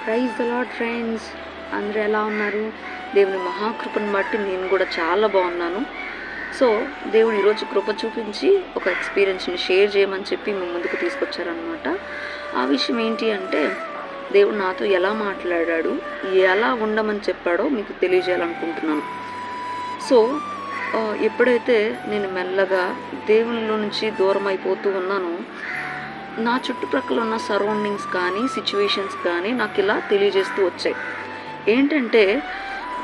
Praise the lord friends, అందరూ ఎలా ఉన్నారు? దేవుని మహాకృపను బట్టి నేను కూడా చాలా బాగున్నాను. సో దేవుడు ఈరోజు కృప చూపించి ఒక ఎక్స్పీరియన్స్ని షేర్ చేయమని చెప్పి మీ ముందుకు తీసుకొచ్చారనమాట. ఆ విషయం ఏంటి అంటే, దేవుడు నాతో ఎలా మాట్లాడాడు, ఎలా ఉండమని చెప్పాడో మీకు తెలియజేయాలనుకుంటున్నాను. సో ఎప్పుడైతే నేను మెల్లగా దేవునిలో నుంచి దూరం అయిపోతూ ఉన్నానో, నా చుట్టుప్రక్కల ఉన్న సరౌండింగ్స్ కానీ సిచ్యువేషన్స్ కానీ నాకు ఇలా తెలియజేస్తూ వచ్చాయి. ఏంటంటే,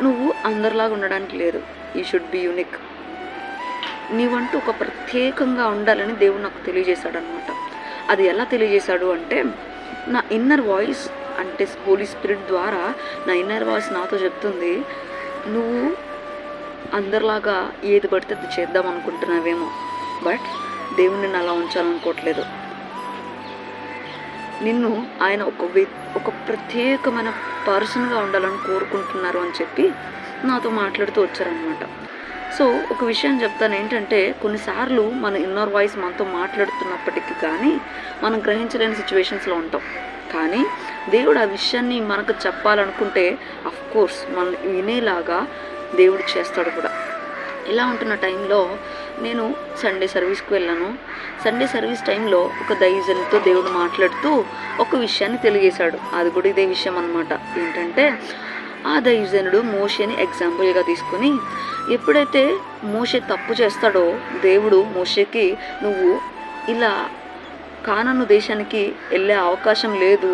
నువ్వు అందరిలాగా ఉండడానికి లేదు, యూ షుడ్ బి యూనిక్. నీవంటూ ఒక ప్రత్యేకంగా ఉండాలని దేవుడు నాకు తెలియజేశాడనమాట. అది ఎలా తెలియజేశాడు అంటే, నా ఇన్నర్ వాయిస్ అంటే హోలీ స్పిరిట్ ద్వారా నా ఇన్నర్ వాయిస్ నాతో చెప్తుంది, నువ్వు అందరిలాగా ఏది పడితే అది చేద్దాం అనుకుంటున్నావేమో, బట్ దేవుడిని అలా ఉంచాలనుకోవట్లేదు. నిన్ను ఆయన ఒక ప్రత్యేకమైన పర్సన్గా ఉండాలని కోరుకుంటున్నారు అని చెప్పి నాతో మాట్లాడుతూ వచ్చారనమాట. సో ఒక విషయం చెప్తాను ఏంటంటే, కొన్నిసార్లు మన ఇన్నర్ వాయిస్ మనతో మాట్లాడుతున్నప్పటికీ కానీ మనం గ్రహించలేని సిచ్యువేషన్స్లో ఉంటాం. కానీ దేవుడు ఆ విషయాన్ని మనకు చెప్పాలనుకుంటే అఫ్కోర్స్ మనం వినేలాగా దేవుడు చేస్తాడు కూడా. ఇలా ఉంటున్న టైంలో నేను సండే సర్వీస్కి వెళ్ళాను. సండే సర్వీస్ టైంలో ఒక దైవజనుడితో దేవుడు మాట్లాడుతూ ఒక విషయాన్ని తెలియజేశాడు. అది కూడా ఇదే విషయం అన్నమాట. ఏంటంటే, ఆ దైవజనుడు మోషేని ఎగ్జాంపుల్గా తీసుకుని, ఎప్పుడైతే మోషే తప్పు చేస్తాడో దేవుడు మోషేకి, నువ్వు ఇలా కానాను దేశానికి వెళ్ళే అవకాశం లేదు,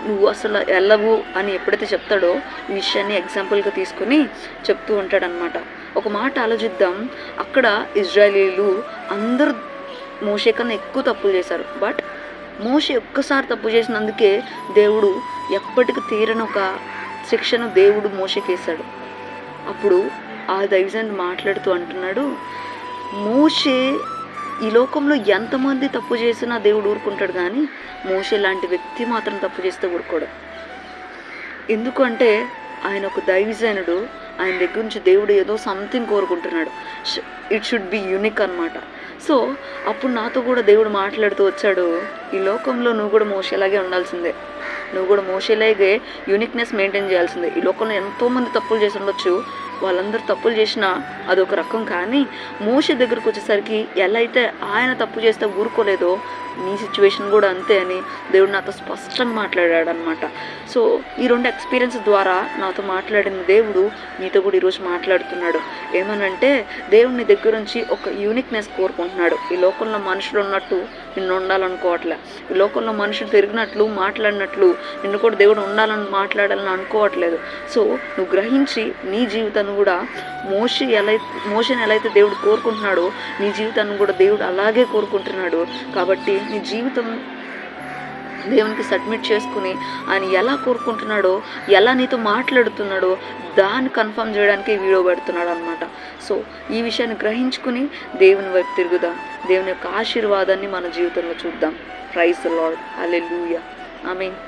నువ్వు అసలు వెళ్ళవు అని ఎప్పుడైతే చెప్తాడో ఈ విషయాన్ని ఎగ్జాంపుల్గా తీసుకుని చెప్తూ ఉంటాడనమాట. ఒక మాట ఆలోచిద్దాం, అక్కడ ఇజ్రాయేలీలు అందరూ మోషే కన్నా ఎక్కువ తప్పులు చేశారు. బట్ మోషే ఒక్కసారి తప్పు చేసినందుకే దేవుడు ఎప్పటికి తీరని ఒక శిక్షను దేవుడు మోషేకి వేశాడు. అప్పుడు ఆ దైవజనుడు మాట్లాడుతూ అంటున్నాడు, మోషే ఈ లోకంలో ఎంతమంది తప్పు చేసినా దేవుడు ఊరుకుంటాడు, కానీ మోషే లాంటి వ్యక్తి మాత్రం తప్పు చేస్తే ఊరుకోడు. ఎందుకంటే ఆయన ఒక దైవజనుడు, ఆయన దగ్గర నుంచి దేవుడు ఏదో సంథింగ్ కోరుకుంటున్నాడు. ఇట్ షుడ్ బి యూనిక్ అనమాట. సో అప్పుడు నాతో కూడా దేవుడు మాట్లాడుతూ వచ్చాడు, ఈ లోకంలో నువ్వు కూడా మోషేలాగే ఉండాల్సిందే, నువ్వు కూడా మోషేలాగే యూనిక్నెస్ మెయింటైన్ చేయాల్సిందే. ఈ లోకంలో ఎంతోమంది తప్పులు చేసి ఉండొచ్చు, వాళ్ళందరూ తప్పులు చేసినా అదొక రకం, కానీ మోషే దగ్గరకు వచ్చేసరికి ఎలా అయితే ఆయన తప్పు చేస్తే ఊరుకోలేదో, నీ సిచ్యువేషన్ కూడా అంతే అని దేవుడు నాతో స్పష్టంగా మాట్లాడాడు అనమాట. సో ఈ రెండు ఎక్స్పీరియన్స్ ద్వారా నాతో మాట్లాడిన దేవుడు నీతో కూడా ఈరోజు మాట్లాడుతున్నాడు. ఏమనంటే, దేవుడిని దగ్గర నుంచి ఒక యూనిక్నెస్ కోరుకుంటున్నాడు. ఈ లోకంలో మనుషులు ఉన్నట్టు నిన్ను ఉండాలనుకోవట్లే, ఈ లోకంలో మనుషులు తిరిగినట్లు మాట్లాడినట్లు నిన్ను కూడా దేవుడు మాట్లాడాలని అనుకోవట్లేదు. సో నువ్వు గ్రహించి నీ జీవితాన్ని కూడా మోషేని ఎలా అయితే దేవుడు కోరుకుంటున్నాడో, నీ జీవితాన్ని కూడా దేవుడు అలాగే కోరుకుంటున్నాడు. కాబట్టి నీ జీవితం దేవునికి సబ్మిట్ చేసుకుని ఆయన ఎలా కోరుకుంటున్నాడో, ఎలా నీతో మాట్లాడుతున్నాడో దాన్ని కన్ఫర్మ్ చేయడానికి వీడియో పెడుతున్నాడు అనమాట. సో ఈ విషయాన్ని గ్రహించుకుని దేవుని వైపు తిరుగుదాం, దేవుని యొక్క ఆశీర్వాదాన్ని మన జీవితంలో చూద్దాం. Praise the Lord, hallelujah, amen.